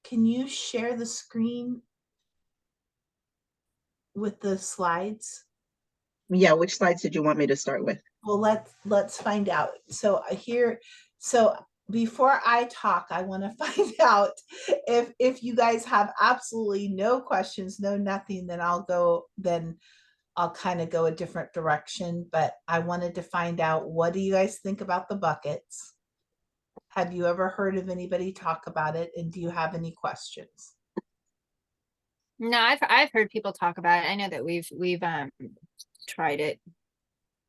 can you share the screen with the slides? Yeah, which slides did you want me to start with? Well, let's find out. So before I talk, I want to find out if you guys have absolutely no questions, no nothing, then I'll kind of go a different direction. But I wanted to find out, what do you guys think about the buckets? Have you ever heard of anybody talk about it? And do you have any questions? No, I've heard people talk about it. I know that we've tried it,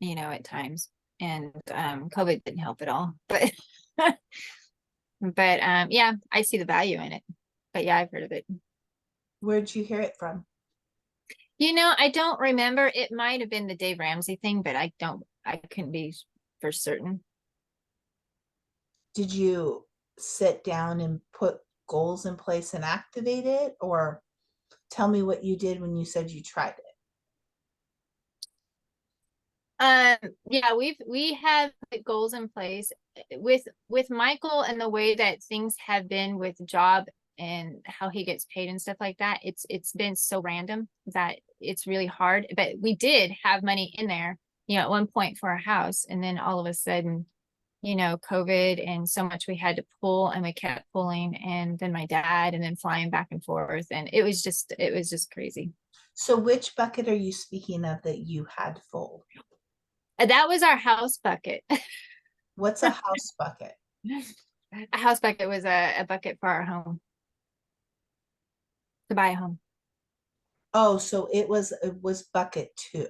at times, and COVID didn't help at all. But yeah, I see the value in it. But yeah, I've heard of it. Where'd you hear it from? I don't remember. It might have been the Dave Ramsey thing, but I couldn't be for certain. Did you sit down and put goals in place and activate it? Or tell me what you did when you said you tried it. Yeah, we have goals in place with Michael, and the way that things have been with job and how he gets paid and stuff like that. It's been so random that it's really hard. But we did have money in there, at one point for our house, and then all of a sudden, COVID and so much we had to pull, and we kept pulling, and then my dad, and then flying back and forth, and it was just crazy. So which bucket are you speaking of that you had full? That was our house bucket. What's a house bucket? A house bucket was a bucket for our home, to buy a home. Oh, so it was bucket two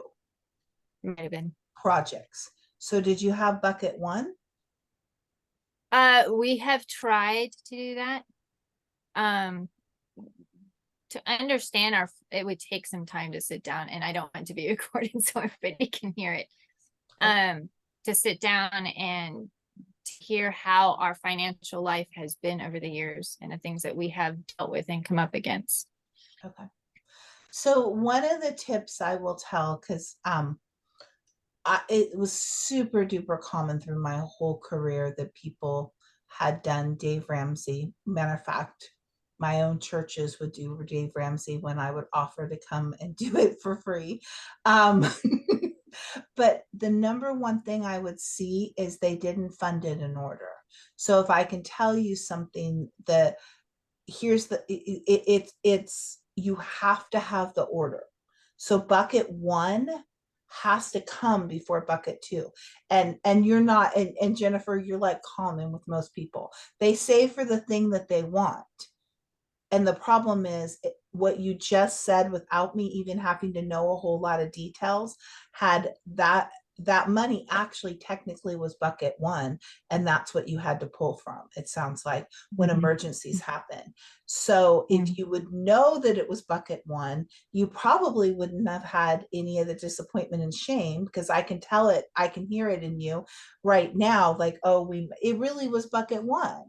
Might have been. projects. So did you have bucket one? We have tried to do that. Um, to understand it would take some time to sit down, and I don't want to be recorded so everybody can hear it. To sit down and to hear how our financial life has been over the years, and the things that we have dealt with and come up against. Okay. So one of the tips I will tell, because it was super duper common through my whole career that people had done Dave Ramsey. Matter of fact, my own churches would do Dave Ramsey when I would offer to come and do it for free. Um, but the number one thing I would see is they didn't fund it in order. So if I can tell you something, that here's it's you have to have the order. So bucket one has to come before bucket two. And you're not, and Jennifer, you're like common with most people. They save for the thing that they want. And the problem is, what you just said, without me even having to know a whole lot of details, had that money actually technically was bucket one, and that's what you had to pull from, it sounds like, when emergencies happen. So if you would know that it was bucket one, you probably wouldn't have had any of the disappointment and shame, because I can tell it, I can hear it in you right now, like, oh, it really was bucket one.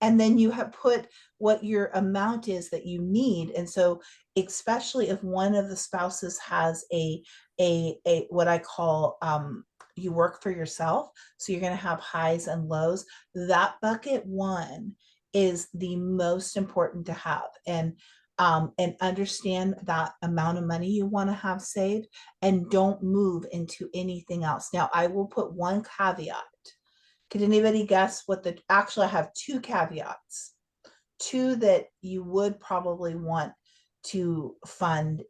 And then you have put what your amount is that you need. And so, especially if one of the spouses has a what I call, you work for yourself, so you're going to have highs and lows, that bucket one is the most important to have. And understand that amount of money you want to have saved, and don't move into anything else. Now, I will put one caveat. Could anybody guess actually, I have two caveats, two that you would probably want to fund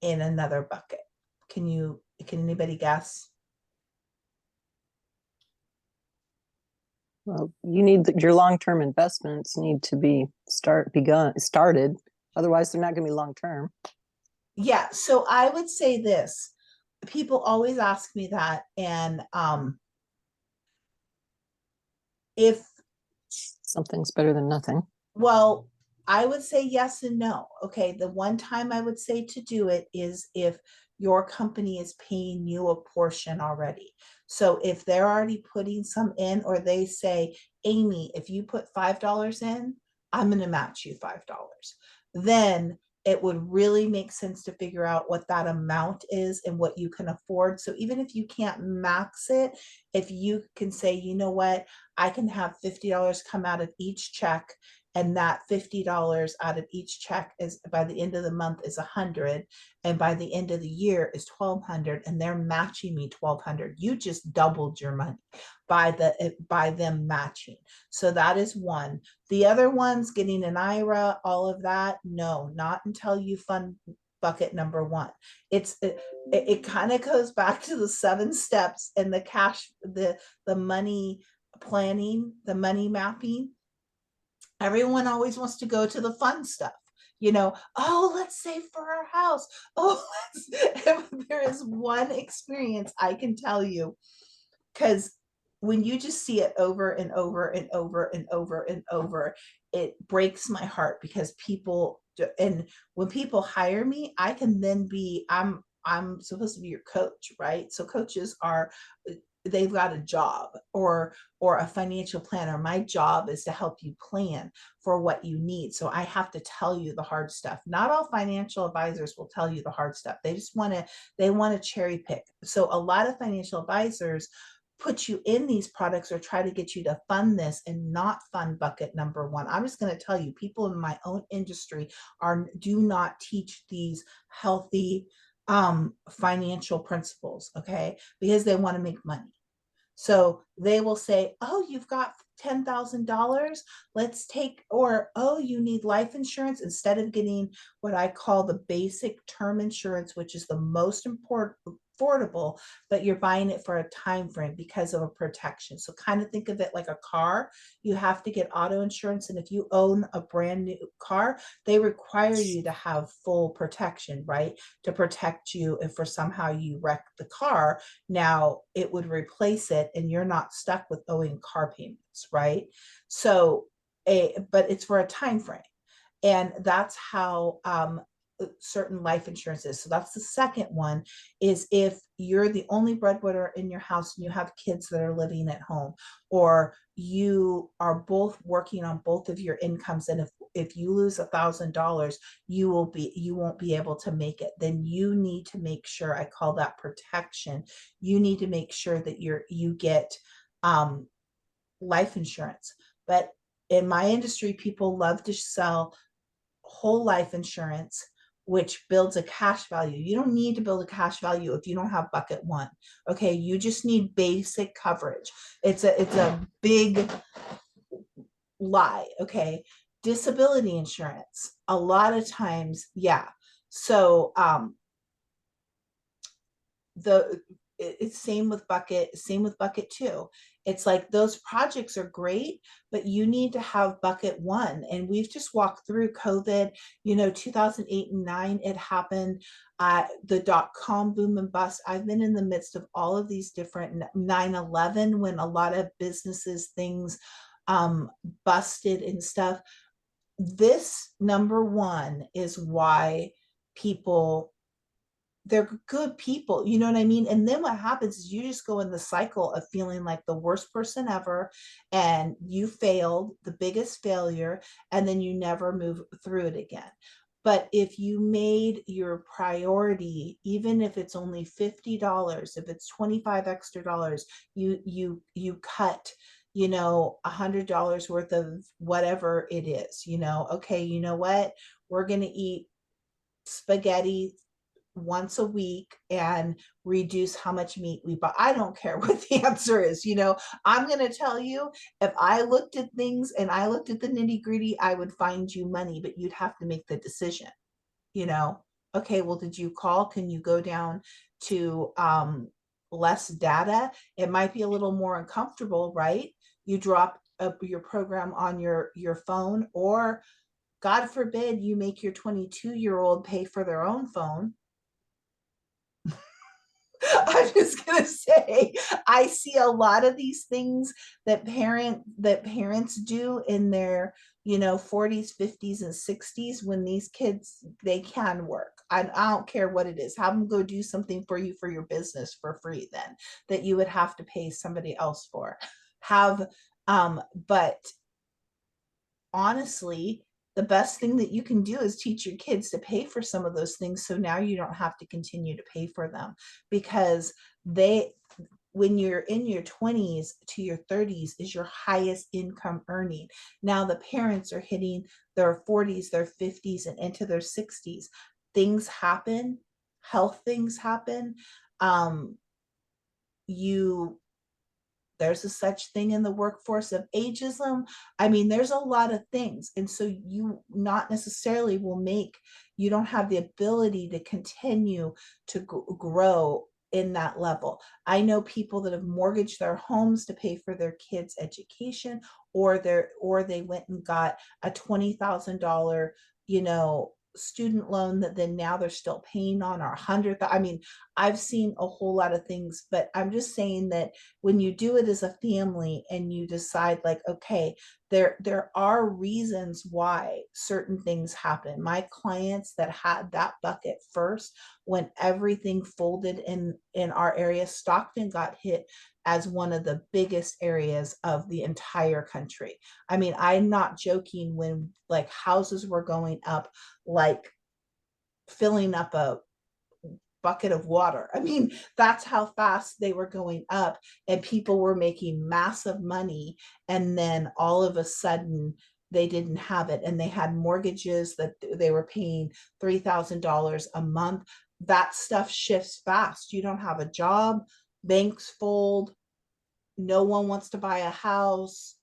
in another bucket. Can anybody guess? Well, your long-term investments need to be started. Otherwise, they're not going to be long-term. Yeah. So I would say this. People always ask me that. And if something's better than nothing. Well, I would say yes and no. Okay. The one time I would say to do it is if your company is paying you a portion already. So if they're already putting some in, or they say, Amy, if you put $5 in, I'm going to match you $5. Then it would really make sense to figure out what that amount is and what you can afford. So even if you can't max it, if you can say, you know what, I can have $50 come out of each check, and that $50 out of each check is by the end of the month is 100, and by the end of the year is 1,200, and they're matching me 1,200. You just doubled your money by them matching. So that is one. The other ones, getting an IRA, all of that, no, not until you fund bucket number one. It kind of goes back to the 7 steps and the cash, the money planning, the money mapping. Everyone always wants to go to the fun stuff. Oh, let's save for our house. Oh, if there is one experience I can tell you, because when you just see it over and over and over and over and over, it breaks my heart, because people, and when people hire me, I can then be, I'm supposed to be your coach, right? So coaches are, they've got a job or a financial planner. My job is to help you plan for what you need. So I have to tell you the hard stuff. Not all financial advisors will tell you the hard stuff. They want to cherry pick. So a lot of financial advisors put you in these products or try to get you to fund this and not fund bucket number one. I'm just going to tell you, people in my own industry do not teach these healthy financial principles, okay? Because they want to make money. So they will say, oh, you've got $10,000, let's take, or, oh, you need life insurance, instead of getting what I call the basic term insurance, which is the most affordable, but you're buying it for a time frame because of a protection. So kind of think of it like a car. You have to get auto insurance, and if you own a brand new car, they require you to have full protection, right? To protect you if for somehow you wreck the car. Now it would replace it and you're not stuck with owing car payments, right? So but it's for a time frame, and that's how certain life insurance is. So that's the second one, is if you're the only breadwinner in your house and you have kids that are living at home, or you are both working on both of your incomes, and if you lose $1,000, you won't be able to make it, then you need to make sure, I call that protection, you need to make sure that you get life insurance. But in my industry, people love to sell whole life insurance, which builds a cash value. You don't need to build a cash value if you don't have bucket one. Okay, you just need basic coverage. It's a big lie. Okay, disability insurance, a lot of times, yeah. So it's same with bucket two. It's like those projects are great, but you need to have bucket one. And we've just walked through COVID, 2008 and 9, it happened, the .com boom and bust. I've been in the midst of all of these different 9/11, when a lot of businesses, things busted and stuff. This number one is why people, they're good people, you know what I mean? And then what happens is you just go in the cycle of feeling like the worst person ever, and you failed, the biggest failure, and then you never move through it again. But if you made your priority, even if it's only $50, if it's 25 extra dollars, you cut, $100 worth of whatever it is, okay, you know what? We're going to eat spaghetti once a week and reduce how much meat we buy. I don't care what the answer is. I'm going to tell you, if I looked at things and I looked at the nitty gritty, I would find you money, but you'd have to make the decision. Okay, well, did you call? Can you go down to less data? It might be a little more uncomfortable, right? You drop your program on your phone, or God forbid you make your 22-year-old pay for their own phone. I'm just gonna say, I see a lot of these things that parents do in their 40s, 50s, and 60s, when these kids, they can work. I don't care what it is. Have them go do something for you for your business for free, then, that you would have to pay somebody else for. But honestly, the best thing that you can do is teach your kids to pay for some of those things, so now you don't have to continue to pay for them, because when you're in your 20s to your 30s is your highest income earning. Now the parents are hitting their 40s, their 50s, and into their 60s. Things happen, health things happen. You There's a such thing in the workforce of ageism. I mean, there's a lot of things. And so you not necessarily you don't have the ability to continue to grow in that level. I know people that have mortgaged their homes to pay for their kids' education, or they went and got a $20,000, student loan that then now they're still paying on, or 100. I mean, I've seen a whole lot of things, but I'm just saying that when you do it as a family and you decide like, okay, there are reasons why certain things happen. My clients that had that bucket first, when everything folded in our area, Stockton got hit as one of the biggest areas of the entire country. I mean, I'm not joking, when like houses were going up like filling up a bucket of water. I mean, that's how fast they were going up, and people were making massive money. And then all of a sudden, they didn't have it, and they had mortgages that they were paying $3,000 a month. That stuff shifts fast. You don't have a job, banks fold, no one wants to buy a house.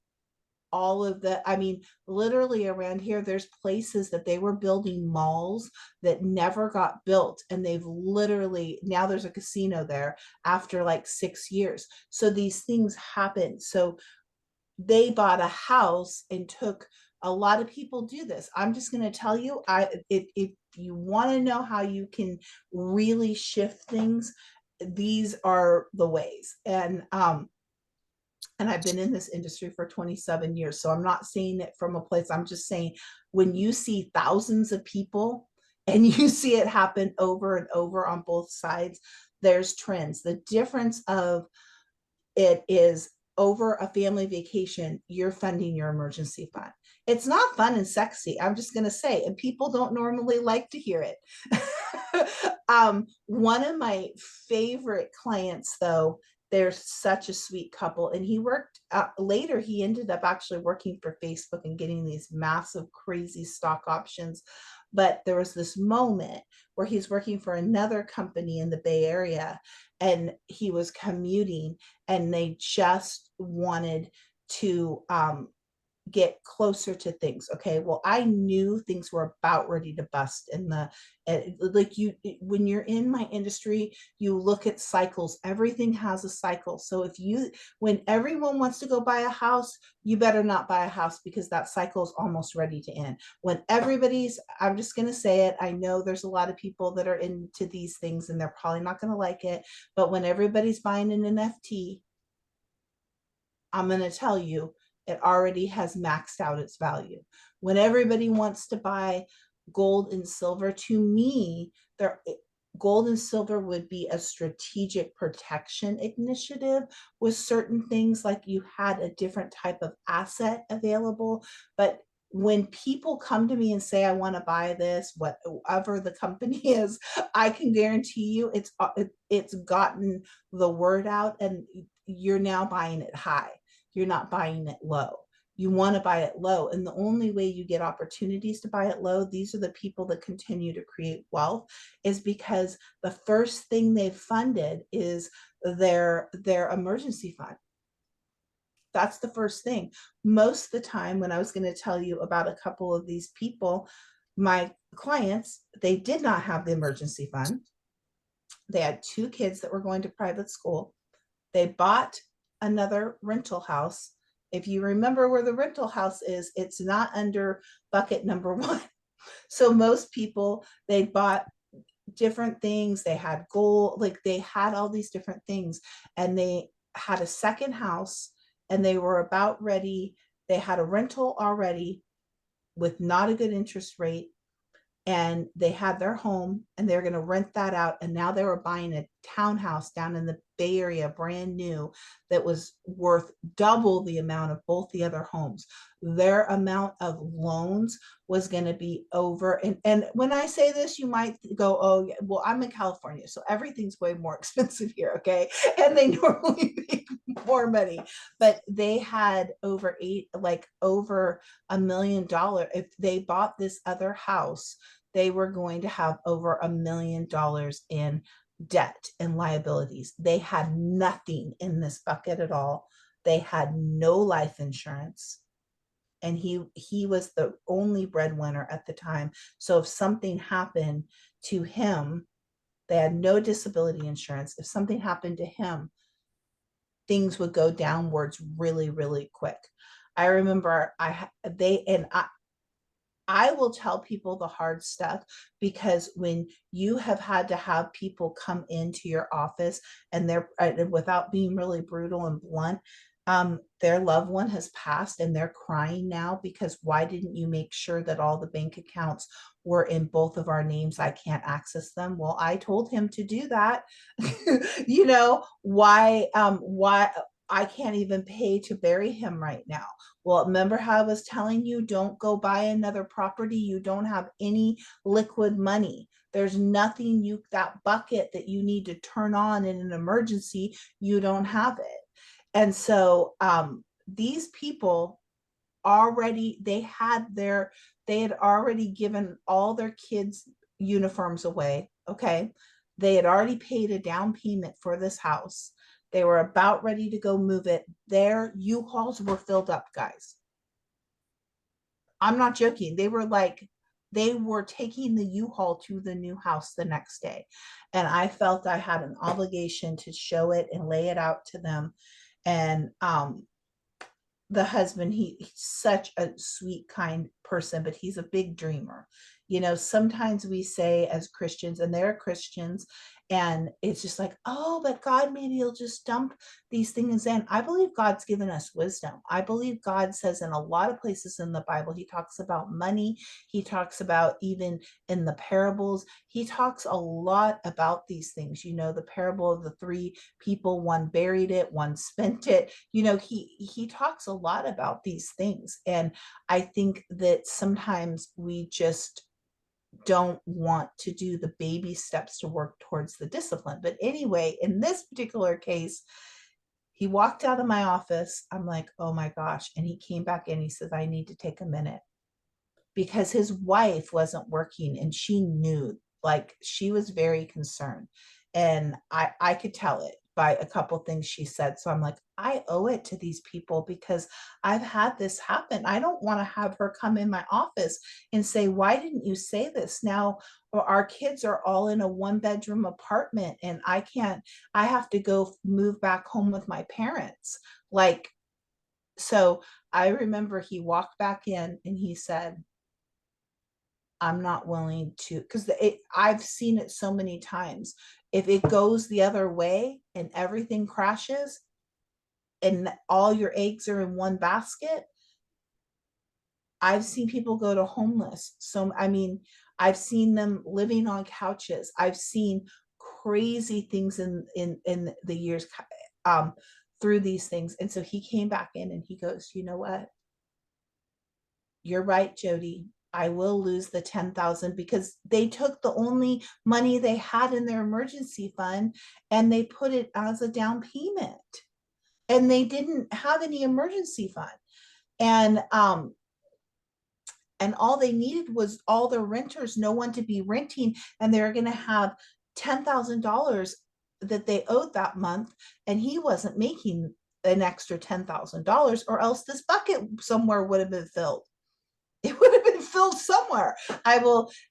All of the, I mean, literally around here, there's places that they were building malls that never got built. And they've literally, now there's a casino there after like 6 years. So these things happen. So they bought a house and took, a lot of people do this. I'm just going to tell you, if you want to know how you can really shift things, these are the ways. And I've been in this industry for 27 years. So I'm not saying it from a place, I'm just saying, when you see thousands of people and you see it happen over and over on both sides, there's trends. The difference of it is, over a family vacation, you're funding your emergency fund. It's not fun and sexy, I'm just going to say, and people don't normally like to hear it. One of my favorite clients, though, they're such a sweet couple, and he worked later, he ended up actually working for Facebook and getting these massive crazy stock options. But there was this moment where he's working for another company in the Bay Area, and he was commuting, and they just wanted to get closer to things. Okay, well, I knew things were about ready to bust in the, like, when you're in my industry, you look at cycles. Everything has a cycle. So when everyone wants to go buy a house, you better not buy a house, because that cycle is almost ready to end. When I'm just going to say it, I know there's a lot of people that are into these things and they're probably not going to like it, but when everybody's buying an NFT, I'm going to tell you, it already has maxed out its value. When everybody wants to buy gold and silver, to me, gold and silver would be a strategic protection initiative with certain things, like you had a different type of asset available. But when people come to me and say, I want to buy this, whatever the company is, I can guarantee you it's gotten the word out, and you're now buying it high. You're not buying it low. You want to buy it low. And the only way you get opportunities to buy it low, these are the people that continue to create wealth, is because the first thing they've funded is their emergency fund. That's the first thing. Most of the time, when I was going to tell you about a couple of these people, my clients, they did not have the emergency fund. They had 2 kids that were going to private school. They bought another rental house. If you remember where the rental house is, it's not under bucket number 1. So most people, they bought different things. They had gold, like they had all these different things, and they had a second house, and they were about ready. They had a rental already with not a good interest rate, and they had their home, and they're going to rent that out. And now they were buying a townhouse down in the Bay Area, brand new, that was worth double the amount of both the other homes. Their amount of loans was going to be over. And when I say this, you might go, oh, yeah, well, I'm in California, so everything's way more expensive here. Okay. And they normally make more money, but they had over $1 million. If they bought this other house, they were going to have over $1 million in debt and liabilities. They had nothing in this bucket at all. They had no life insurance. And he was the only breadwinner at the time. So if something happened to him, they had no disability insurance. If something happened to him, things would go downwards really, really quick. I remember I will tell people the hard stuff, because when you have had to have people come into your office and they're, without being really brutal and blunt, their loved one has passed and they're crying now because why didn't you make sure that all the bank accounts were in both of our names? I can't access them. Well, I told him to do that. You know, why I can't even pay to bury him right now. Well, remember how I was telling you, don't go buy another property. You don't have any liquid money. There's nothing that bucket that you need to turn on in an emergency, you don't have it. And so these people they had already given all their kids' uniforms away. Okay. They had already paid a down payment for this house. They were about ready to go move it. Their U-Hauls were filled up, guys. I'm not joking. They were taking the U-Haul to the new house the next day. And I felt I had an obligation to show it and lay it out to them. And the husband, he's such a sweet, kind person, but he's a big dreamer. You know, sometimes we say as Christians, and they're Christians, and it's just like, oh, but God, maybe he'll just dump these things in. I believe God's given us wisdom. I believe God says in a lot of places in the Bible, he talks about money. He talks about, even in the parables, he talks a lot about these things. You know, the parable of the 3 people, one buried it, one spent it. You know, he talks a lot about these things. And I think that sometimes we just don't want to do the baby steps to work towards the discipline. But anyway, in this particular case, he walked out of my office. I'm like, oh my gosh. And he came back in. He says, I need to take a minute, because his wife wasn't working and she knew, like, she was very concerned. And I could tell it by a couple things she said. So I'm like, I owe it to these people, because I've had this happen. I don't want to have her come in my office and say, why didn't you say this? Now our kids are all in a 1-bedroom apartment and I have to go move back home with my parents. Like, so I remember he walked back in and he said, I'm not willing to, because I've seen it so many times. If it goes the other way and everything crashes and all your eggs are in one basket, I've seen people go to homeless. So, I mean, I've seen them living on couches. I've seen crazy things in the years through these things. And so he came back in and he goes, you know what? You're right, Jodi. I will lose the 10,000, because they took the only money they had in their emergency fund and they put it as a down payment, and they didn't have any emergency fund. And all they needed was all their renters, no one to be renting, and they're going to have $10,000 that they owed that month, and he wasn't making an extra $10,000, or else this bucket somewhere would have been filled. It would have been filled somewhere.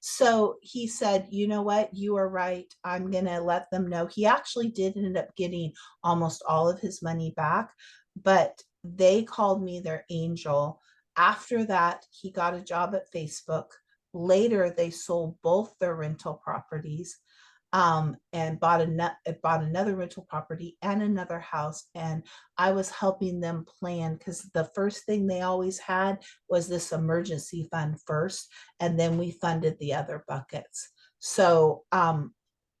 So he said, you know what? You are right. I'm going to let them know. He actually did end up getting almost all of his money back, but they called me their angel. After that, he got a job at Facebook. Later, they sold both their rental properties, and bought another rental property and another house. And I was helping them plan, because the first thing they always had was this emergency fund first, and then we funded the other buckets. So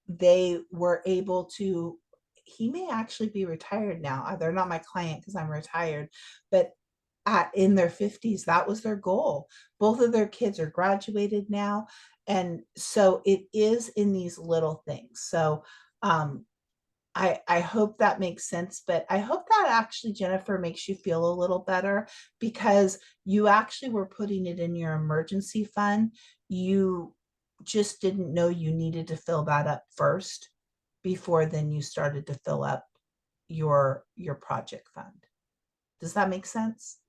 they were able to, he may actually be retired now. They're not my client because I'm retired, but in their 50s, that was their goal. Both of their kids are graduated now. And so it is in these little things. So I hope that makes sense, but I hope that actually, Jennifer, makes you feel a little better, because you actually were putting it in your emergency fund. You just didn't know you needed to fill that up first before then you started to fill up your project fund. Does that make sense?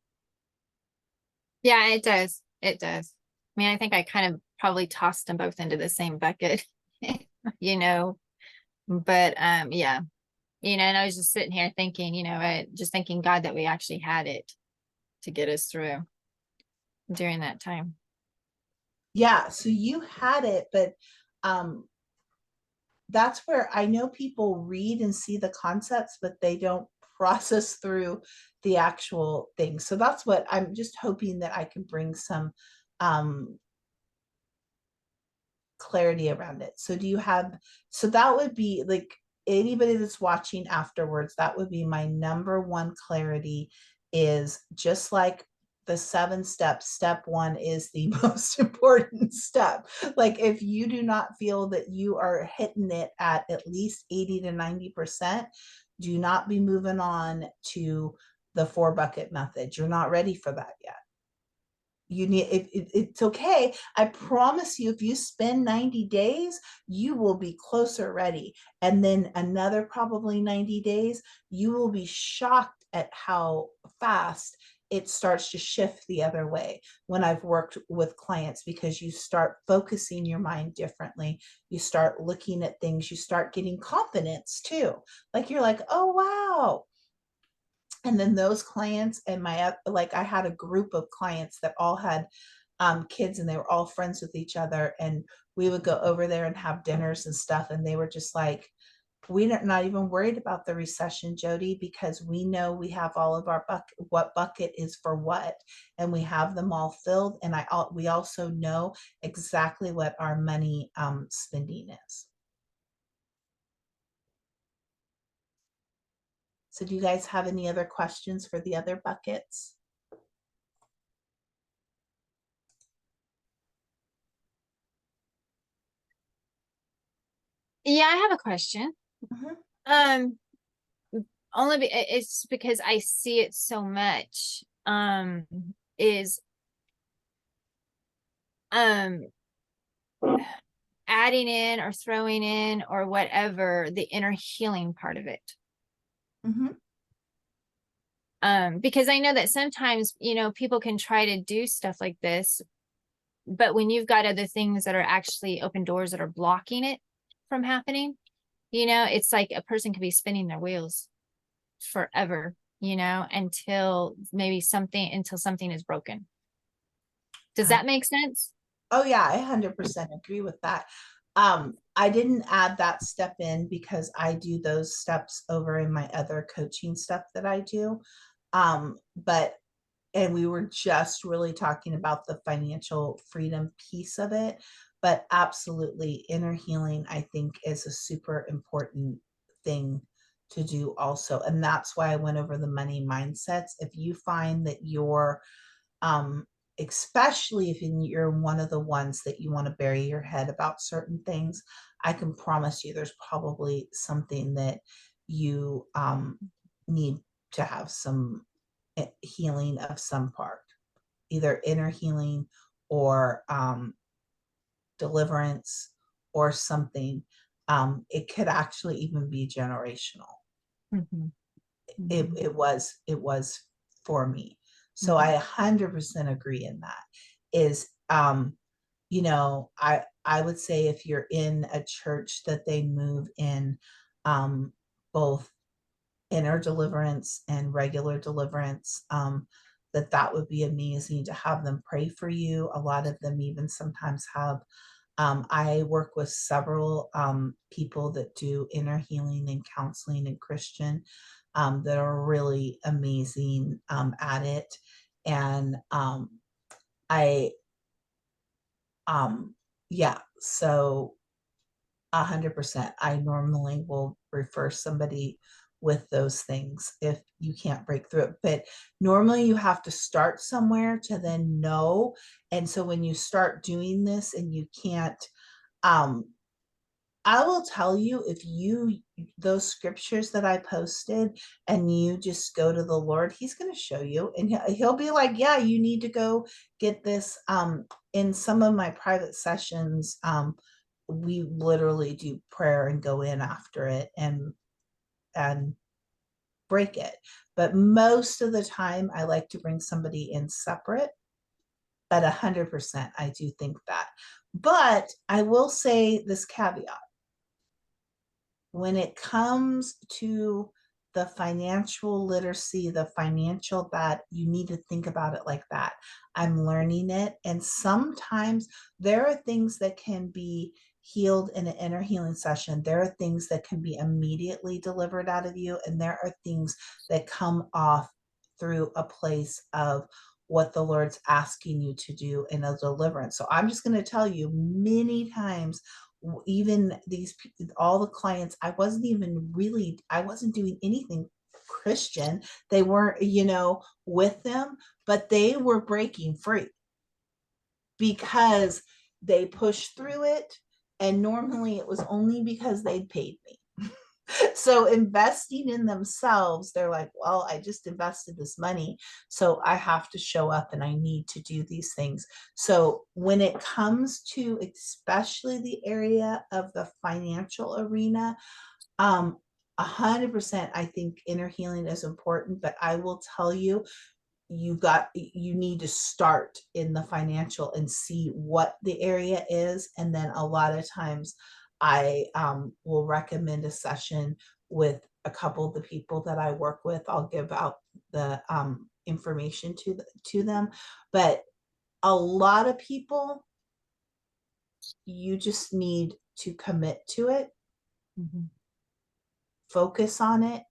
Yeah, it does. It does. I mean, I think I kind of probably tossed them both into the same bucket, you know, but yeah, you know, and I was just sitting here thinking, you know, just thanking God that we actually had it to get us through during that time. Yeah, so you had it, but um that's where I know people read and see the concepts, but they don't process through the actual thing. So that's what I'm just hoping that I can bring some um clarity around it. So do you have, so that would be like, anybody that's watching afterwards, that would be my number one clarity, is just like the 7 steps, step 1 is the most important step. Like if you do not feel that you are hitting it at least 80 to 90%, do not be moving on to the 4 bucket method. You're not ready for that yet. You need it's okay. I promise you, if you spend 90 days, you will be closer ready. And then another probably 90 days, you will be shocked at how fast it starts to shift the other way when I've worked with clients, because you start focusing your mind differently. You start looking at things, you start getting confidence too. Like you're like, oh wow. And then those clients and like I had a group of clients that all had kids, and they were all friends with each other, and we would go over there and have dinners and stuff, and they were just like, we're not even worried about the recession, Jodi, because we know we have all of our what bucket is for what, and we have them all filled, and we also know exactly what our money spending is. So do you guys have any other questions for the other buckets? Yeah, I have a question. Mhm. Um, it's because I see it so much. Is um adding in or throwing in or whatever the inner healing part of it. Mhm. Because I know that sometimes, you know, people can try to do stuff like this, but when you've got other things that are actually open doors that are blocking it from happening, you know, it's like a person could be spinning their wheels forever, you know, until something is broken. Does that make sense? Oh yeah, I 100% agree with that. I didn't add that step in because I do those steps over in my other coaching stuff that I do. But and we were just really talking about the financial freedom piece of it, but absolutely inner healing, I think, is a super important thing to do also. And that's why I went over the money mindsets. If you find that you're um, especially if you're one of the ones that you want to bury your head about certain things, I can promise you there's probably something that you need to have some healing of some part, either inner healing or deliverance or something. It could actually even be generational. Mm-hmm. It was for me. So Mhm. I 100% agree in that. Is you know, I would say if you're in a church that they move in both inner deliverance and regular deliverance, that would be amazing to have them pray for you. A lot of them even sometimes have I work with several people that do inner healing and counseling and Christian, that are really amazing at it. And I, yeah, so 100%. I normally will refer somebody with those things if you can't break through it. But normally you have to start somewhere to then know. And so when you start doing this and you can't, um, I will tell you, if you, those scriptures that I posted and you just go to the Lord, he's going to show you, and he'll be like, yeah, you need to go get this. In some of my private sessions, we literally do prayer and go in after it and break it. But most of the time I like to bring somebody in separate. At 100%, I do think that. But I will say this caveat: when it comes to the financial literacy, the financial, that you need to think about it like that. I'm learning it. And sometimes there are things that can be healed in an inner healing session. There are things that can be immediately delivered out of you. And there are things that come off through a place of what the Lord's asking you to do in a deliverance. So I'm just going to tell you, many times, even these, all the clients, I wasn't doing anything Christian. They weren't, with them, but they were breaking free because they pushed through it. And normally it was only because they'd paid me. So investing in themselves, they're like, well, I just invested this money, so I have to show up and I need to do these things. So when it comes to especially the area of the financial arena, 100%, I think inner healing is important. But I will tell you, you need to start in the financial and see what the area is. And then a lot of times I will recommend a session with a couple of the people that I work with. I'll give out the information to them. But a lot of people, you just need to commit to it, focus on it,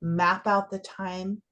map out the time,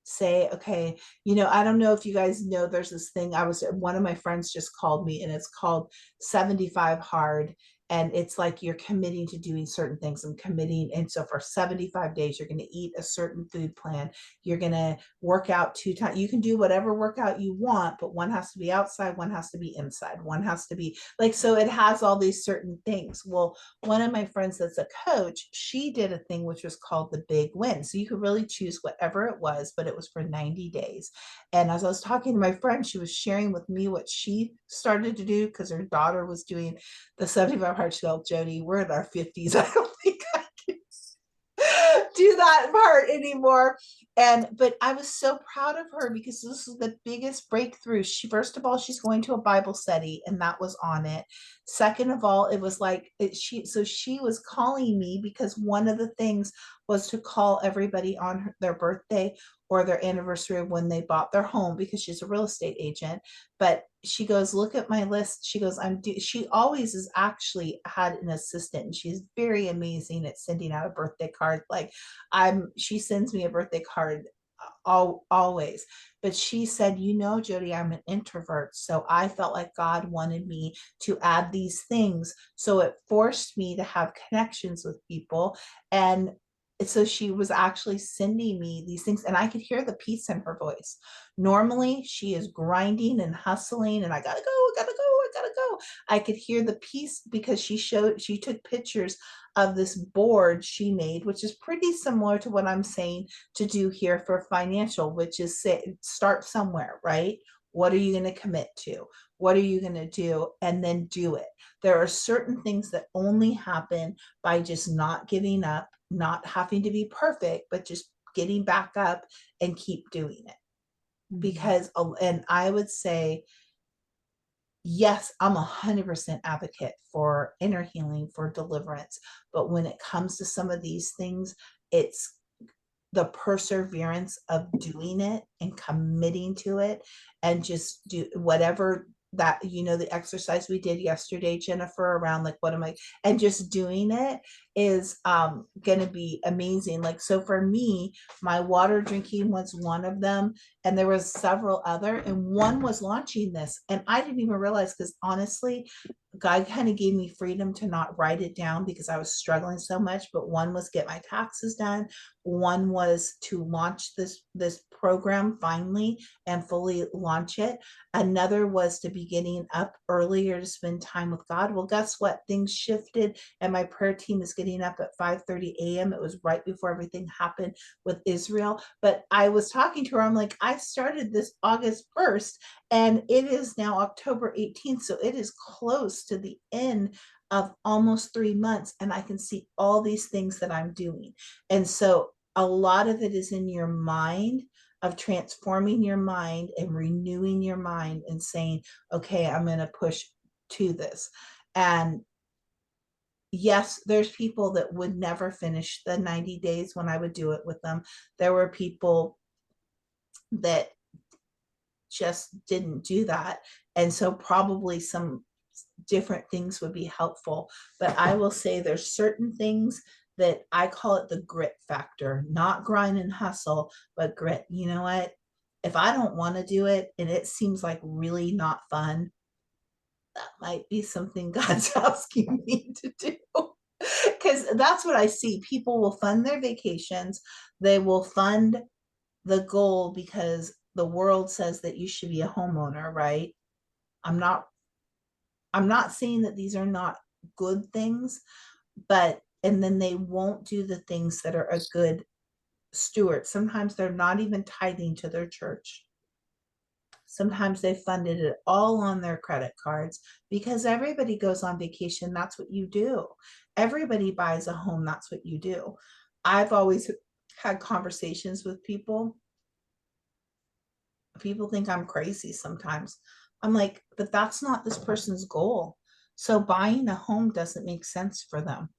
say, okay, I don't know if you guys know, there's this thing, one of my friends just called me, and it's called 75 hard. And it's like you're committing to doing certain things and committing. And so for 75 days, you're going to eat a certain food plan. You're going to work out 2 times. You can do whatever workout you want, but one has to be outside, one has to be inside, one has to be like, so it has all these certain things. Well, one of my friends that's a coach, she did a thing which was called the big win. So you could really choose whatever it was, but it was for 90 days. And as I was talking to my friend, she was sharing with me what she started to do because her daughter was doing the 75 hard. She goes, Jodi, we're in our 50s. I don't think I can do that part anymore. But I was so proud of her because this was the biggest breakthrough. First of all, she's going to a Bible study, and that was on it. Second of all, it was like she was calling me because one of the things was to call everybody on their birthday or their anniversary of when they bought their home, because she's a real estate agent. But she goes, look at my list. She goes, she always has actually had an assistant, and she's very amazing at sending out a birthday card. Like she sends me a birthday card always. But she said, Jodi, I'm an introvert. So I felt like God wanted me to add these things. So it forced me to have connections with people. And so she was actually sending me these things, and I could hear the peace in her voice. Normally she is grinding and hustling, and I gotta go. I could hear the peace because she took pictures of this board she made, which is pretty similar to what I'm saying to do here for financial, which is start somewhere, right? What are you going to commit to? What are you going to do? And then do it. There are certain things that only happen by just not giving up, not having to be perfect, but just getting back up and keep doing it. Because, and I would say, yes, I'm 100% advocate for inner healing, for deliverance. But when it comes to some of these things, it's the perseverance of doing it and committing to it, and just do whatever that, the exercise we did yesterday, Jennifer, around like, what am I, and just doing it. is going to be amazing. Like, so for me, my water drinking was one of them, and there was several other, and one was launching this, and I didn't even realize, because honestly, God kind of gave me freedom to not write it down because I was struggling so much. But one was get my taxes done. One was to launch this program finally and fully launch it. Another was to be getting up earlier to spend time with God. Well, guess what? Things shifted, and my prayer team is getting up at 5:30 a.m. It was right before everything happened with Israel. But I was talking to her. I'm like, I started this August 1st, and it is now October 18th. So it is close to the end of almost 3 months, and I can see all these things that I'm doing. And so a lot of it is in your mind, of transforming your mind and renewing your mind and saying, okay, I'm going to push to this. And yes, there's people that would never finish the 90 days when I would do it with them. There were people that just didn't do that. And so probably some different things would be helpful. But I will say there's certain things that I call it the grit factor, not grind and hustle, but grit. You know what? If I don't want to do it and it seems like really not fun, that might be something God's asking me to do. Because that's what I see. People will fund their vacations, they will fund the goal because the world says that you should be a homeowner, right? I'm not saying that these are not good things, but and then they won't do the things that are a good steward. Sometimes they're not even tithing to their church. Sometimes they funded it all on their credit cards, because everybody goes on vacation. That's what you do. Everybody buys a home. That's what you do. I've always had conversations with people. People think I'm crazy sometimes. I'm like, but that's not this person's goal. So buying a home doesn't make sense for them.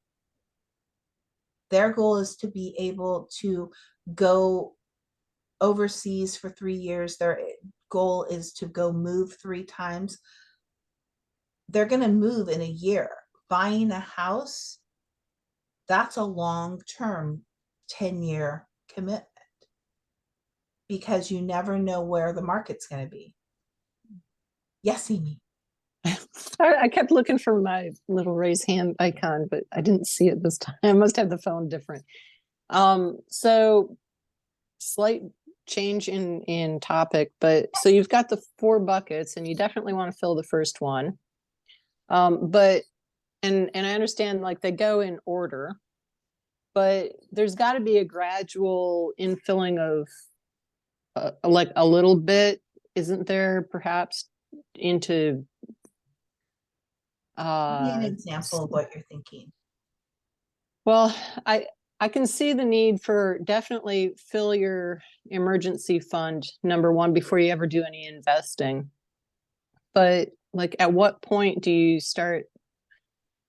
Their goal is to be able to go overseas for 3 years. Their goal is to go move 3 times. They're going to move in a year. Buying a house, that's a long-term 10-year commitment, because you never know where the market's going to be. Yes, Amy. I kept looking for my little raise hand icon, but I didn't see it this time. I must have the phone different. So slight change in topic, but so you've got the 4 buckets, and you definitely want to fill the first one. But and I understand, like, they go in order, but there's got to be a gradual infilling of like a little bit, isn't there, perhaps, into Give me an example of what you're thinking. well, I can see the need for definitely fill your emergency fund, number one, before you ever do any investing. But like, at what point do you start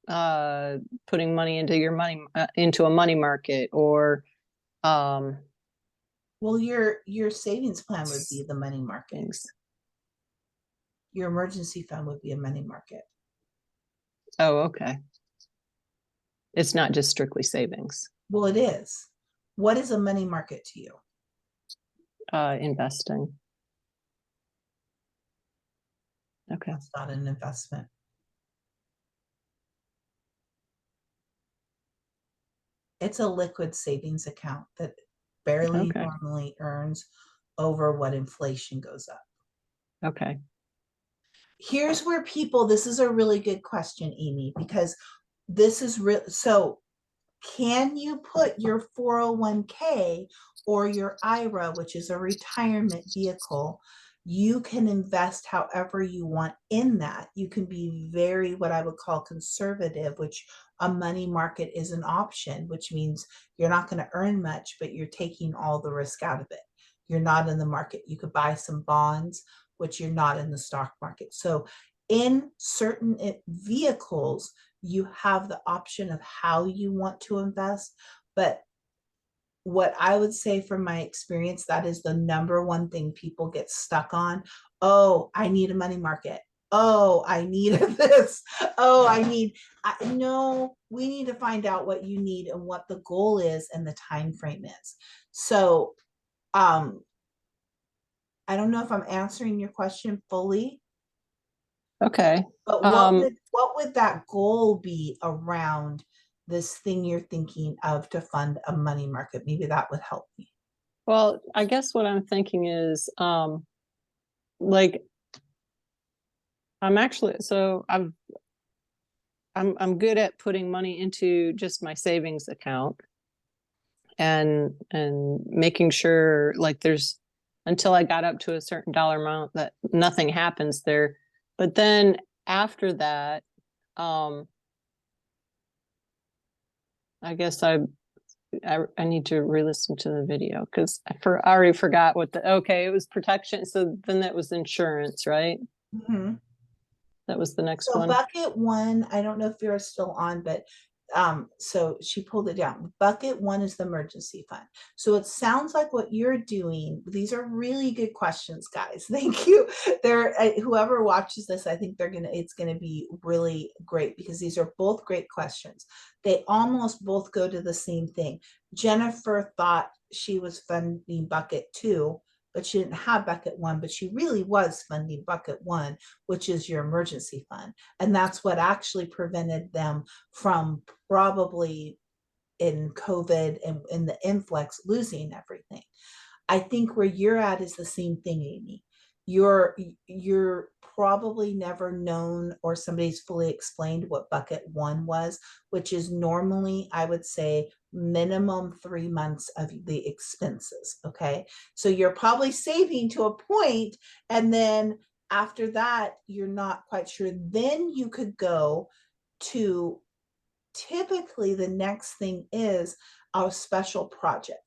putting money into your money into a money market, or Well, your savings plan would be the money market. things? Your emergency fund would be a money market. Oh, okay. It's not just strictly savings. Well, it is. What is a money market to you? Investing. Okay. It's not an investment. It's a liquid savings account that barely Okay. normally earns over what inflation goes up. Okay. Here's where people, this is a really good question, Amy, because this is real. So can you put your 401k or your IRA, which is a retirement vehicle, you can invest however you want in that. You can be very, what I would call conservative, which a money market is an option, which means you're not going to earn much, but you're taking all the risk out of it. You're not in the market. You could buy some bonds, which you're not in the stock market. So in certain vehicles, you have the option of how you want to invest. But what I would say from my experience, that is the number one thing people get stuck on. Oh, I need a money market. oh, I needed this. Oh, no, we need to find out what you need and what the goal is and the time frame is. So, I don't know if I'm answering your question fully, Okay. but what would that goal be around this thing you're thinking of to fund a money market? Maybe that would help me. Well, I guess what I'm thinking is, like, I'm actually, so I'm good at putting money into just my savings account and making sure like there's, until I got up to a certain dollar amount, that nothing happens there. But then after that, I guess I need to re-listen to the video because I already forgot what okay, it was protection. So then that was insurance, right? Mm-hmm. That was the next So one. bucket one, I don't know if you're still on, but so she pulled it down. Bucket one is the emergency fund. So it sounds like what you're doing, these are really good questions, guys. Thank you. They're whoever watches this, I think it's gonna be really great because these are both great questions. They almost both go to the same thing. Jennifer thought she was funding bucket two, but she didn't have bucket one, but she really was funding bucket one, which is your emergency fund. And that's what actually prevented them from probably in COVID and in the influx losing everything. I think where you're at is the same thing, Amy. You're probably never known or somebody's fully explained what bucket one was, which is normally, I would say, minimum 3 months of the expenses. Okay. So you're probably saving to a point, and then after that, you're not quite sure. Then you could go to, typically the next thing is a special project,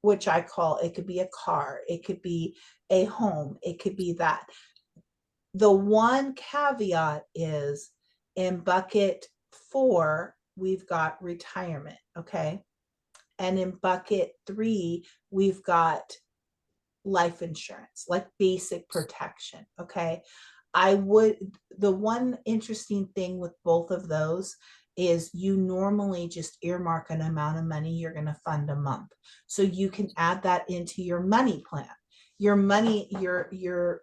which I call, it could be a car, it could be a home, it could be that. The one caveat is in bucket four, we've got retirement, okay? And in bucket three, we've got life insurance, like basic protection, okay? The one interesting thing with both of those is you normally just earmark an amount of money you're going to fund a month. So you can add that into your money plan. Your money, your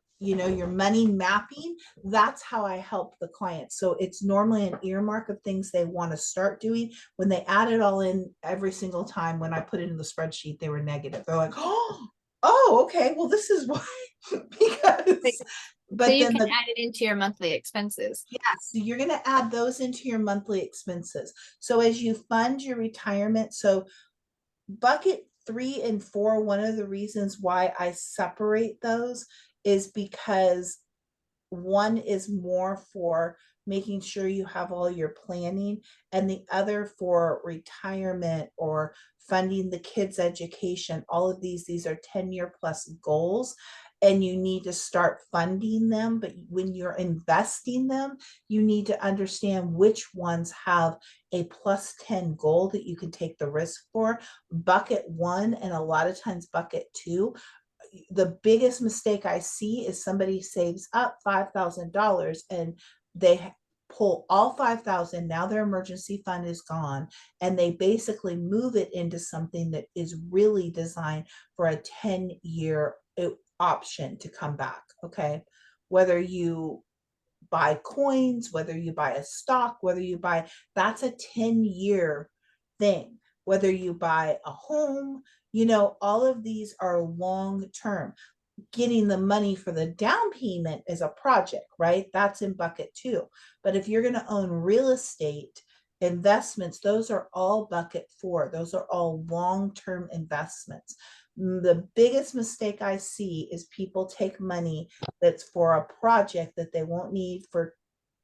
money mapping, that's how I help the client. So it's normally an earmark of things they want to start doing. When they add it all in every single time, when I put it in the spreadsheet, they were negative. They're like, oh, okay, well, this is why, because, but So you then can add it into your monthly expenses. yeah, so you're going to add those into your monthly expenses. So as you fund your retirement, so bucket 3 and 4, one of the reasons why I separate those is because one is more for making sure you have all your planning, and the other for retirement or funding the kids' education. All of these are 10-year plus goals, and you need to start funding them. But when you're investing them, you need to understand which ones have a +10 goal that you can take the risk for. Bucket one, and a lot of times bucket two, the biggest mistake I see is somebody saves up $5,000 and they pull all 5,000. Now their emergency fund is gone, and they basically move it into something that is really designed for a 10-year option to come back. Okay. Whether you buy coins, whether you buy a stock, that's a 10-year thing. Whether you buy a home, all of these are long term. Getting the money for the down payment is a project, right? That's in bucket two. But if you're going to own real estate investments, those are all bucket four. Those are all long-term investments. The biggest mistake I see is people take money that's for a project that they won't need for,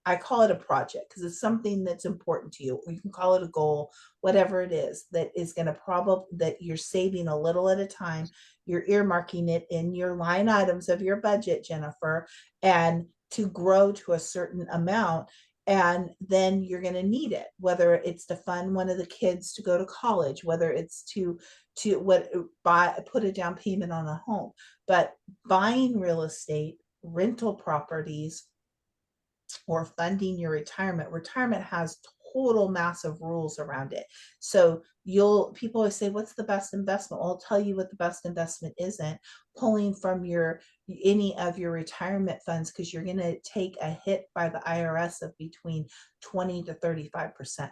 I call it a project because it's something that's important to you, or you can call it a goal, whatever it is that is going to probably, that you're saving a little at a time. You're earmarking it in your line items of your budget, Jennifer, and to grow to a certain amount. And then you're going to need it, whether it's to fund one of the kids to go to college, whether it's to put a down payment on a home. But buying real estate, rental properties, or funding your retirement. Retirement has total massive rules around it. So people always say, what's the best investment? Well, I'll tell you what the best investment isn't: pulling from any of your retirement funds, because you're going to take a hit by the IRS of between 20 to 35%.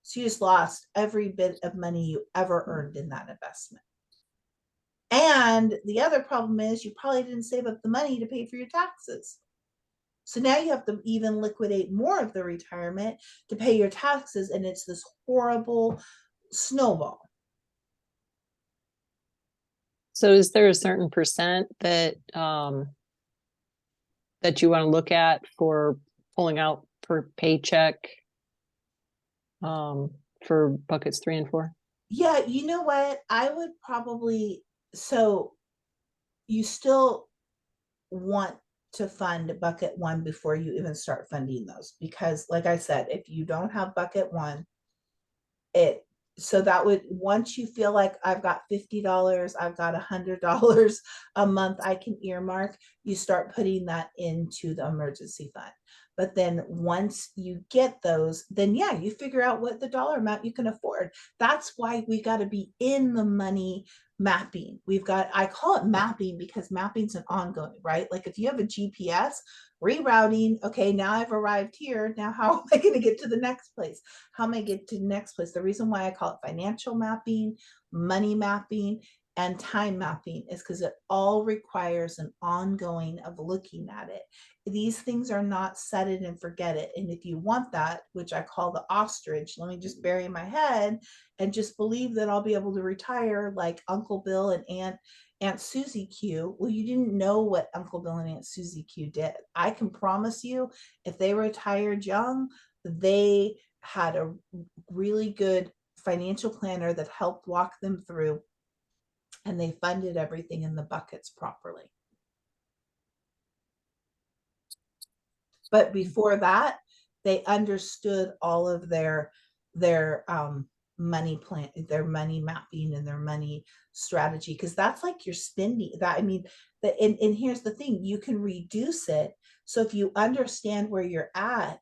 So you just lost every bit of money you ever earned in that investment. And the other problem is you probably didn't save up the money to pay for your taxes. So now you have to even liquidate more of the retirement to pay your taxes, and it's this horrible snowball. So is there a certain percent that that you want to look at for pulling out per paycheck for buckets 3 and 4? Yeah, you know what? I would probably, so you still want to fund bucket 1 before you even start funding those, because like I said, if you don't have bucket 1, so that would, once you feel like I've got $50, I've got $100 a month I can earmark, you start putting that into the emergency fund. But then once you get those, then yeah, you figure out what the dollar amount you can afford. That's why we got to be in the money mapping. I call it mapping because mapping's an ongoing, right? Like if you have a GPS, rerouting, okay, now I've arrived here. Now how am I going to get to the next place? How am I get to the next place? The reason why I call it financial mapping, money mapping, and time mapping is because it all requires an ongoing of looking at it. These things are not set it and forget it. And if you want that, which I call the ostrich, let me just bury my head and just believe that I'll be able to retire like Uncle Bill and Aunt Susie Q. Well, you didn't know what Uncle Bill and Aunt Susie Q did. I can promise you, if they retired young, they had a really good financial planner that helped walk them through, and they funded everything in the buckets properly. But before that, they understood all of their money plan, their money mapping, and their money strategy, because that's like your spending. That, I mean, and here's the thing: you can reduce it. So if you understand where you're at,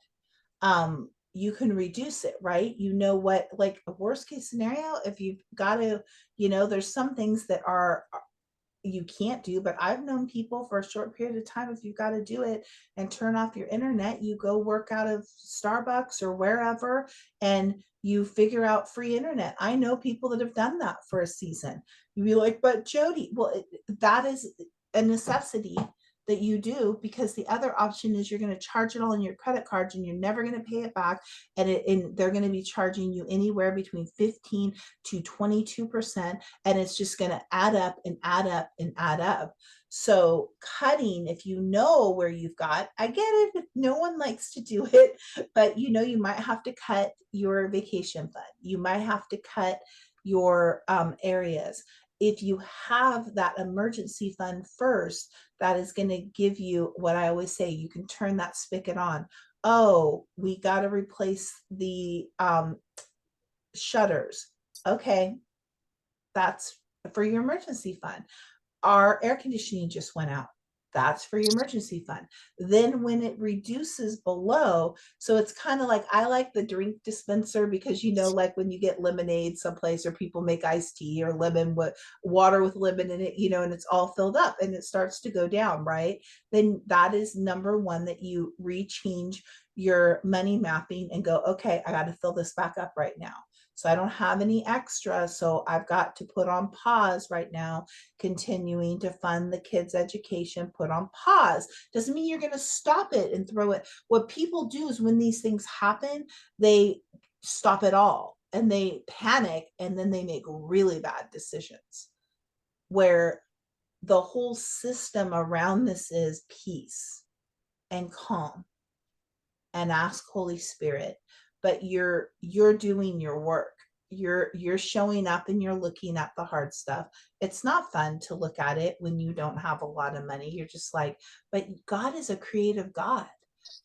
you can reduce it, right? You know what, like a worst case scenario, if you've got to, there's some things that you can't do, but I've known people for a short period of time, if you've got to do it and turn off your internet, you go work out of Starbucks or wherever, and you figure out free internet. I know people that have done that for a season. You'd be like, but Jodi, well, that is a necessity that you do, because the other option is you're going to charge it all in your credit cards and you're never going to pay it back, and they're going to be charging you anywhere between 15 to 22%, and it's just going to add up and add up and add up. So cutting, if you know where you've got, I get it, no one likes to do it, but you might have to cut your vacation fund, you might have to cut your areas. If you have that emergency fund first, that is going to give you what I always say: you can turn that spigot on. Oh, we got to replace the shutters. Okay, that's for your emergency fund. Our air conditioning just went out. That's for your emergency fund. Then when it reduces below, so it's kind of like, I like the drink dispenser, because like when you get lemonade someplace, or people make iced tea or lemon with water with lemon in it, and it's all filled up and it starts to go down, right? Then that is number one, that you rechange your money mapping and go, okay, I got to fill this back up right now. So I don't have any extra, so I've got to put on pause right now, continuing to fund the kids' education. Put on pause doesn't mean you're going to stop it and throw it. What people do is, when these things happen, they stop it all and they panic, and then they make really bad decisions, where the whole system around this is peace and calm and ask Holy Spirit. But you're doing your work. You're showing up and you're looking at the hard stuff. It's not fun to look at it when you don't have a lot of money. You're just like, but God is a creative God.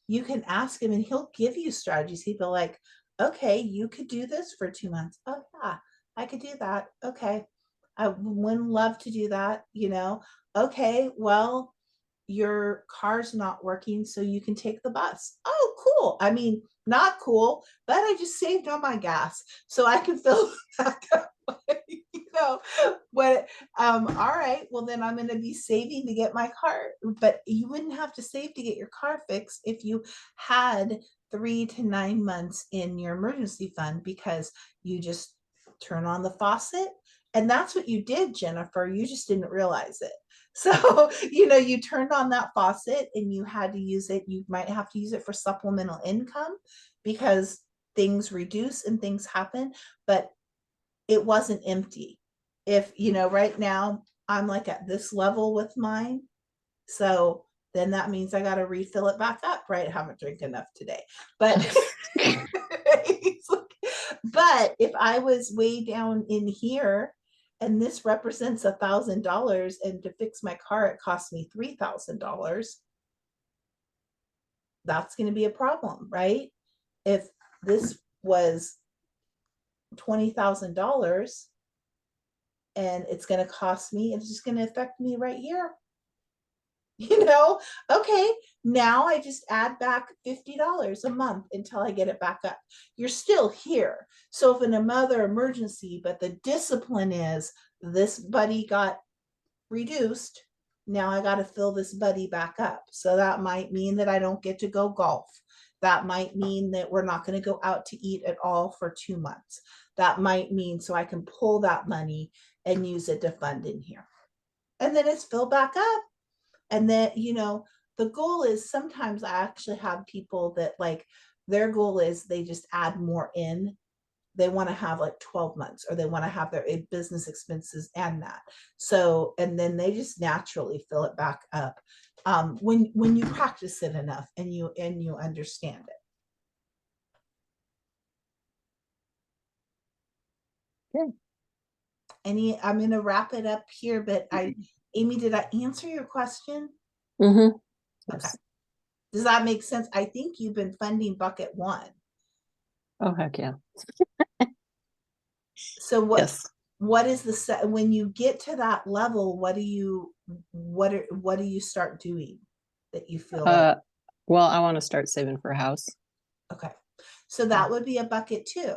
You can ask him and he'll give you strategies. He'll be like, okay, you could do this for 2 months. Oh yeah, I could do that. Okay, I wouldn't love to do that. Okay, well, your car's not working, so you can take the bus. Oh, cool. I mean, not cool, but I just saved on my gas, so I can fill back up. You know, what? All right, well then I'm going to be saving to get my car, but you wouldn't have to save to get your car fixed if you had 3 to 9 months in your emergency fund, because you just turn on the faucet. And that's what you did, Jennifer. You just didn't realize it. So, you turned on that faucet and you had to use it. You might have to use it for supplemental income because things reduce and things happen, but it wasn't empty. If, right now I'm like at this level with mine. So then that means I got to refill it back up, right? I haven't drank enough today, but but if I was way down in here and this represents $1,000, and to fix my car, it cost me $3,000, that's going to be a problem, right? If this was $20,000 and it's going to cost me, it's just going to affect me right here. Okay, now I just add back $50 a month until I get it back up. You're still here. So if in another emergency, but the discipline is this buddy got reduced, now I got to fill this buddy back up. So that might mean that I don't get to go golf. That might mean that we're not going to go out to eat at all for 2 months. That might mean so I can pull that money and use it to fund in here. And then it's filled back up. And then, the goal is, sometimes I actually have people that like their goal is they just add more in. They want to have like 12 months, or they want to have their business expenses and that. So, and then they just naturally fill it back up when you practice it enough and you understand it. Okay. I'm going to wrap it up here, but Amy, did I answer your question? Mm-hmm. Okay. Does that make sense? I think you've been funding bucket 1. Oh, heck yeah. So Yes. what is when you get to that level, what do you start doing that you feel like? Well, I want to start saving for a house. Okay. So that would be a bucket 2.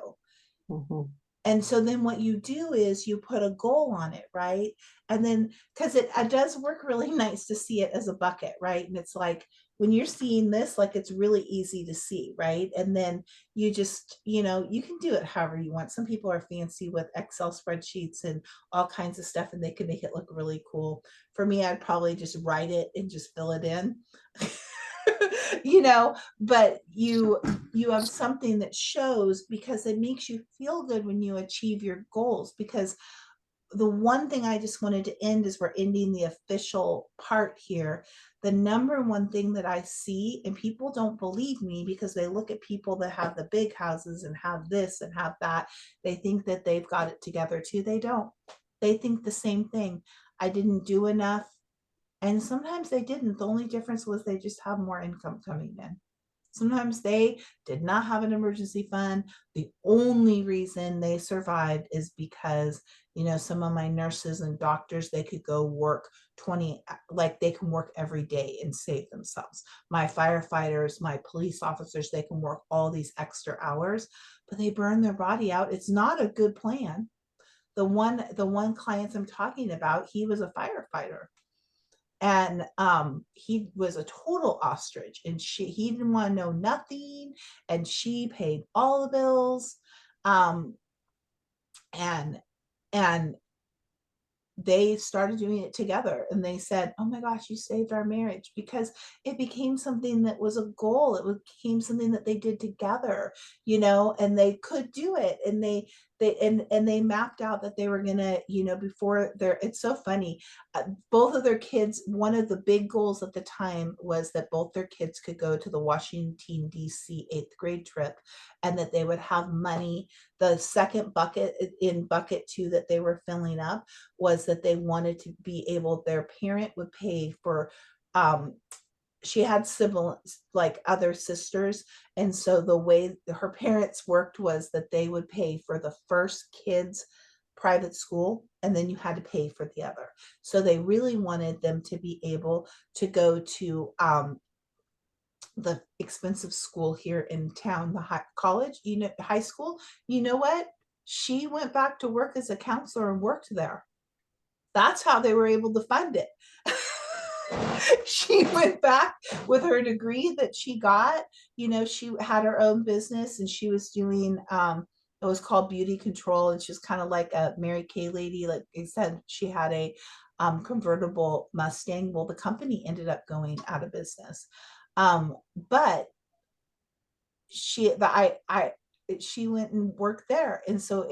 Mm-hmm. And so then what you do is you put a goal on it, right? And then, because it does work really nice to see it as a bucket, right? And it's like, when you're seeing this, like, it's really easy to see, right? And then you just, you can do it however you want. Some people are fancy with Excel spreadsheets and all kinds of stuff, and they can make it look really cool. For me, I'd probably just write it and just fill it in. But you have something that shows, because it makes you feel good when you achieve your goals. Because the one thing I just wanted to end, is we're ending the official part here. The number one thing that I see, and people don't believe me because they look at people that have the big houses and have this and have that, they think that they've got it together too. They don't. They think the same thing. I didn't do enough. And sometimes they didn't. The only difference was they just have more income coming in. Sometimes they did not have an emergency fund. The only reason they survived is because, some of my nurses and doctors, they could go work they can work every day and save themselves. My firefighters, my police officers, they can work all these extra hours, but they burn their body out. It's not a good plan. The one client I'm talking about, he was a firefighter. And he was a total ostrich, and he didn't want to know nothing, and she paid all the bills. And they started doing it together, and they said, oh my gosh, you saved our marriage, because it became something that was a goal. It became something that they did together, and they could do it. And they mapped out that they were gonna, before it's so funny. Both of their kids, one of the big goals at the time was that both their kids could go to the Washington, D.C. 8th grade trip, and that they would have money. The second bucket, in bucket 2, that they were filling up, was that they wanted to be able, their parent would pay for, she had siblings, like other sisters. And so the way her parents worked was that they would pay for the first kid's private school, and then you had to pay for the other. So they really wanted them to be able to go to the expensive school here in town, the college, high school. You know what? She went back to work as a counselor and worked there. That's how they were able to fund it. She went back with her degree that she got. She had her own business, and she was doing it was called beauty control, and she was kind of like a Mary Kay lady. Like I said, she had a convertible Mustang. Well, the company ended up going out of business. But she went and worked there, and so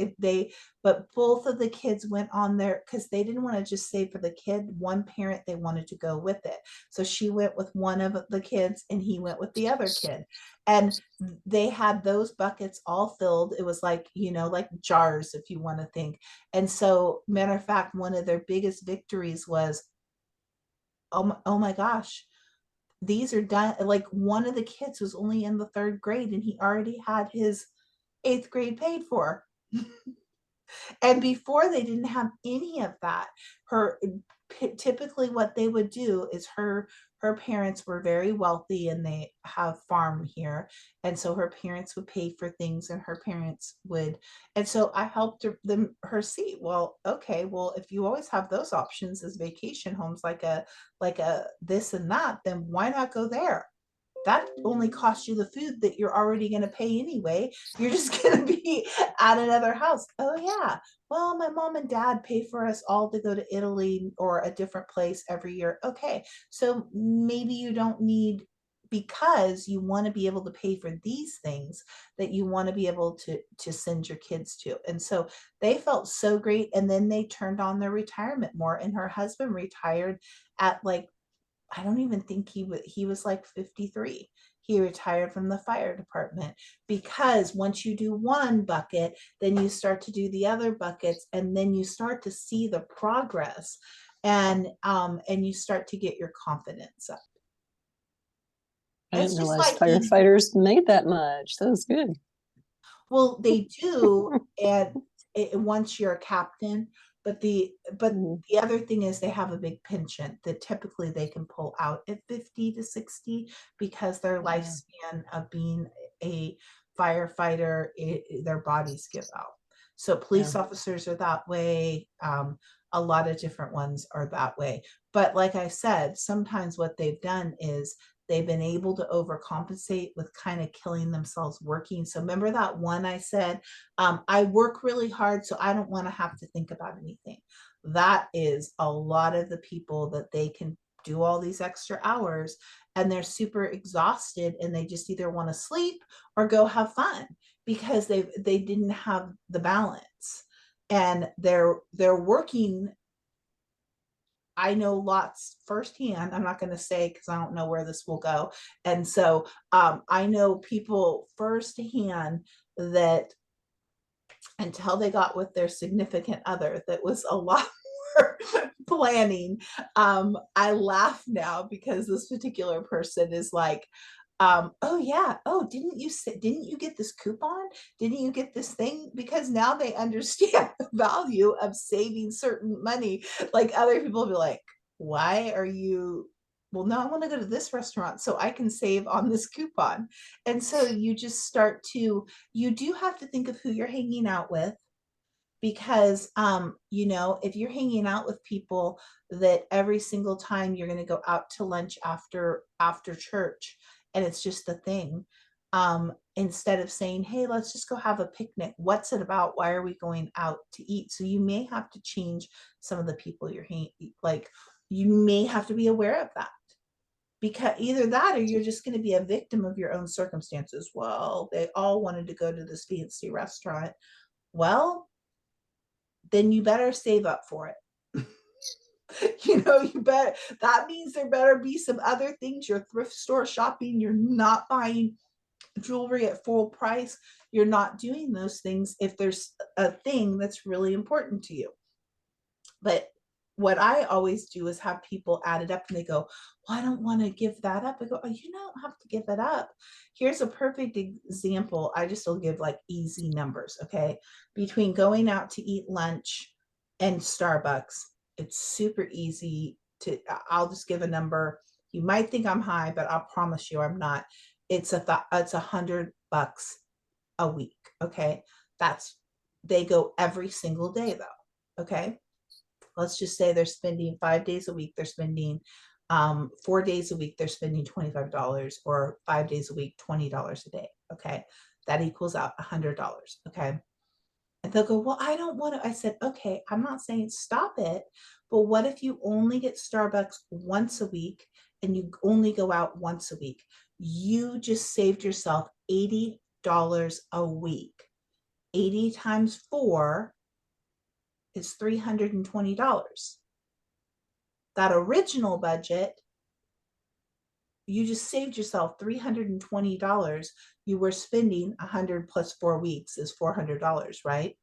but both of the kids went on there because they didn't want to just save for the kid. One parent, they wanted to go with it, so she went with one of the kids and he went with the other kid, and they had those buckets all filled. It was like, like jars, if you want to think. And so, matter of fact, one of their biggest victories was, oh my gosh, these are done. Like, one of the kids was only in the 3rd grade and he already had his 8th grade paid for. And before, they didn't have any of that. Typically what they would do is her parents were very wealthy and they have farm here, and so her parents would pay for things, and her parents would, and so I helped her see, well, okay, well, if you always have those options as vacation homes, like a this and that, then why not go there? That only costs you the food that you're already going to pay anyway. You're just going to be at another house. Oh yeah, well, my mom and dad pay for us all to go to Italy or a different place every year. Okay, so maybe you don't need, because you want to be able to pay for these things, that you want to be able to send your kids to. And so they felt so great, and then they turned on their retirement more, and her husband retired at, like, I don't even think he was like 53. He retired from the fire department, because once you do one bucket, then you start to do the other buckets, and then you start to see the progress, and you start to get your confidence up. I It's didn't just realize like eating. firefighters made that much. That was good. Well, they do, and once you're a captain, but the other thing is they have a big pension that typically they can pull out at 50 to 60, because their lifespan of being a firefighter, their bodies give out. So police officers are that way. A lot of different ones are that way. But like I said, sometimes what they've done is they've been able to overcompensate with kind of killing themselves working. So remember that one I said, I work really hard, so I don't want to have to think about anything. That is a lot of the people that they can do all these extra hours, and they're super exhausted, and they just either want to sleep or go have fun, because they didn't have the balance, and they're working. I know lots firsthand. I'm not going to say, because I don't know where this will go. And so I know people firsthand that until they got with their significant other, that was a lot more planning. I laugh now because this particular person is like, oh yeah, oh, didn't you get this coupon? Didn't you get this thing? Because now they understand the value of saving certain money. Like, other people will be like, why are you, well, no, I want to go to this restaurant so I can save on this coupon. And so you just start to, you do have to think of who you're hanging out with, because if you're hanging out with people that every single time you're going to go out to lunch after church, and it's just a thing, instead of saying, hey, let's just go have a picnic, what's it about, why are we going out to eat? So you may have to change some of the people you're like, you may have to be aware of that, because either that, or you're just going to be a victim of your own circumstances. Well, they all wanted to go to this fancy restaurant. Well, then you better save up for it. You bet. That means there better be some other things. You're thrift store shopping. You're not buying jewelry at full price. You're not doing those things if there's a thing that's really important to you. But what I always do is have people add it up and they go, well, I don't want to give that up. I go, oh, you don't have to give it up. Here's a perfect example. I just will give like easy numbers. Okay. Between going out to eat lunch and Starbucks, it's super easy to, I'll just give a number. You might think I'm high, but I'll promise you I'm not. It's it's $100 a week. Okay. They go every single day though. Okay. Let's just say they're spending 5 days a week, they're spending 4 days a week, they're spending $25, or 5 days a week, $20 a day. Okay. That equals out $100. Okay. And they'll go, well, I don't want to. I said, okay, I'm not saying stop it, but what if you only get Starbucks once a week and you only go out once a week? You just saved yourself $80 a week. 80 times 4 is $320. That original budget, you just saved yourself $320. You were spending 100 plus 4 weeks is $400, right?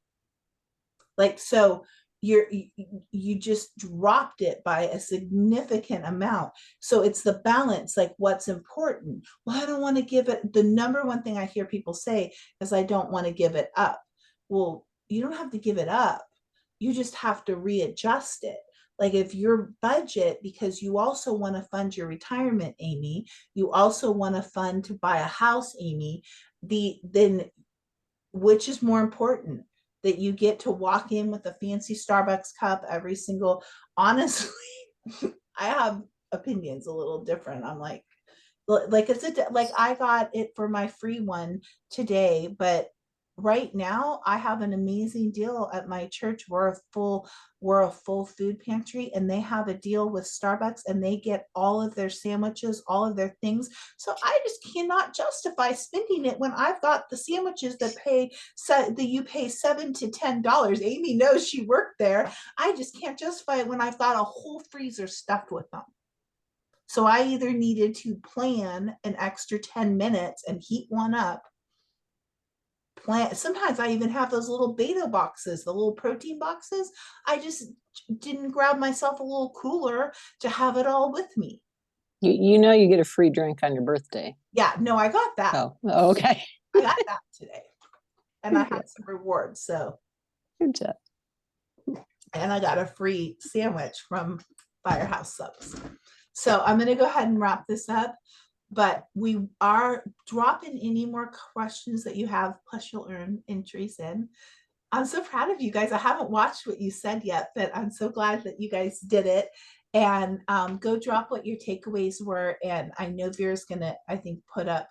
Like, so you just dropped it by a significant amount. So it's the balance, like what's important. Well, I don't want to give it. The number one thing I hear people say is, I don't want to give it up. Well, you don't have to give it up. You just have to readjust it. Like if your budget, because you also want to fund your retirement, Amy, you also want to fund to buy a house, Amy, then which is more important? That you get to walk in with a fancy Starbucks cup every single, honestly, I have opinions a little different. I'm like it's like I got it for my free one today, but right now I have an amazing deal at my church. We're a full food pantry, and they have a deal with Starbucks, and they get all of their sandwiches, all of their things. So I just cannot justify spending it when I've got the sandwiches that you pay $7 to $10. Amy knows, she worked there. I just can't justify it when I've got a whole freezer stuffed with them. So I either needed to plan an extra 10 minutes and heat one up. Sometimes I even have those little beta boxes, the little protein boxes. I just didn't grab myself a little cooler to have it all with me. You know you get a free drink on your birthday. Yeah, no, I got that. Oh, okay. I got that today. And I had some rewards. So good job. And I got a free sandwich from Firehouse Subs. So I'm going to go ahead and wrap this up, but we are dropping any more questions that you have, plus you'll earn entries in. I'm so proud of you guys. I haven't watched what you said yet, but I'm so glad that you guys did it. And go drop what your takeaways were. And I know Vera's going to, I think, put up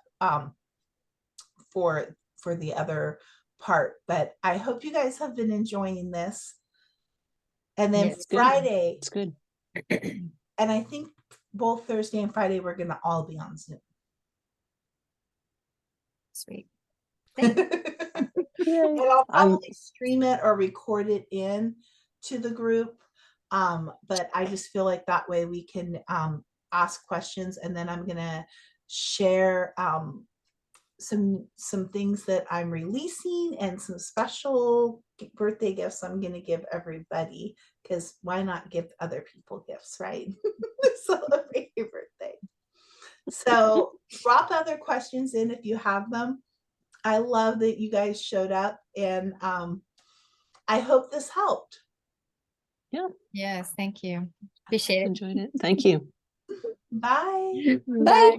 for the other part, but I hope you guys have been enjoying this. And then Friday, it's good. And I think both Thursday and Friday, we're going to all be on Zoom. Sweet. And I'll probably stream it or record it in to the group. But I just feel like that way we can ask questions, and then I'm going to share some things that I'm releasing and some special birthday gifts I'm going to give everybody, because why not give other people gifts, right? Celebrate your birthday. So drop other questions in if you have them. I love that you guys showed up, and I hope this helped. Yeah. Yes, thank you. Appreciate it. Enjoyed it. Thank you. Bye. Bye.